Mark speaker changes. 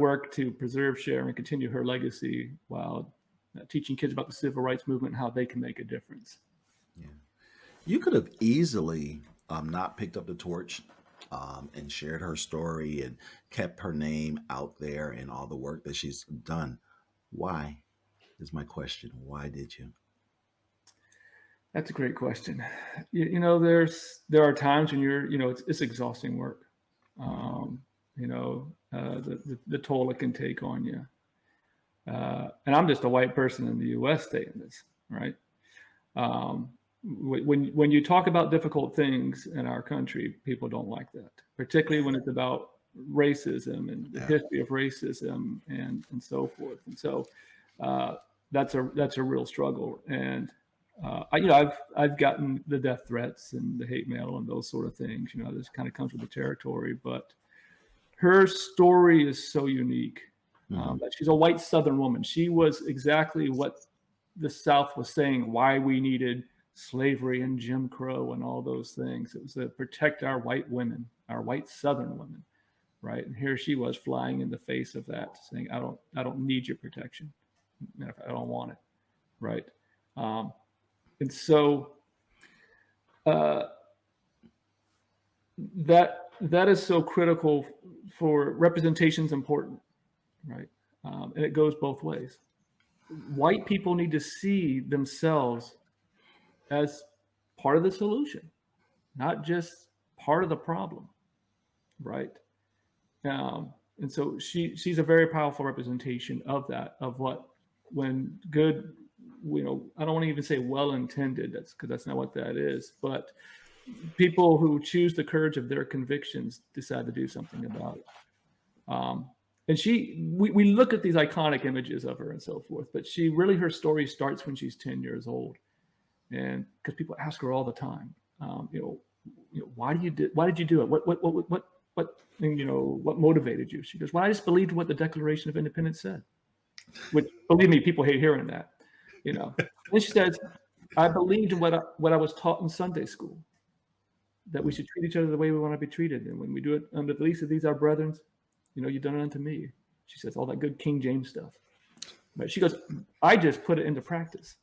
Speaker 1: work to preserve, share, and continue her legacy while teaching kids about the civil rights movement and how they can make a difference.
Speaker 2: Yeah. You could have easily not picked up the torch and shared her story and kept her name out there and all the work that she's done. Why is my question. Why did you?
Speaker 1: That's a great question. There are times when it's exhausting work. The toll it can take on you. And I'm just a white person in the U.S. saying this, right? When you talk about difficult things in our country, people don't like that, particularly when it's about racism and the history of racism and so forth. And so that's a real struggle. And I've gotten the death threats and the hate mail and those sort of things. This kind of comes with the territory. But her story is so unique. That she's a white Southern woman. She was exactly what the South was saying, why we needed slavery and Jim Crow and all those things. It was to protect our white women, our white Southern women, right? And here she was flying in the face of that, saying, I don't need your protection. Matter of fact, I don't want it, right? And so that is so critical for representation's important, right? And it goes both ways. White people need to see themselves as part of the solution, not just part of the problem, right? And so she's a very powerful representation of that, of what, when good, I don't want to even say well-intended, because that's not what that is, but people who choose the courage of their convictions decide to do something about it. And we look at these iconic images of her and so forth, but her story starts when she's 10 years old. And because people ask her all the time, why did you do it? What motivated you? She goes, well, I just believed what the Declaration of Independence said, which, believe me, people hate hearing that, Then she says, I believed in what I was taught in Sunday school, that we should treat each other the way we want to be treated. And when we do it under the least of these, our brethren, you've done it unto me. She says all that good King James stuff. But she goes, I just put it into practice.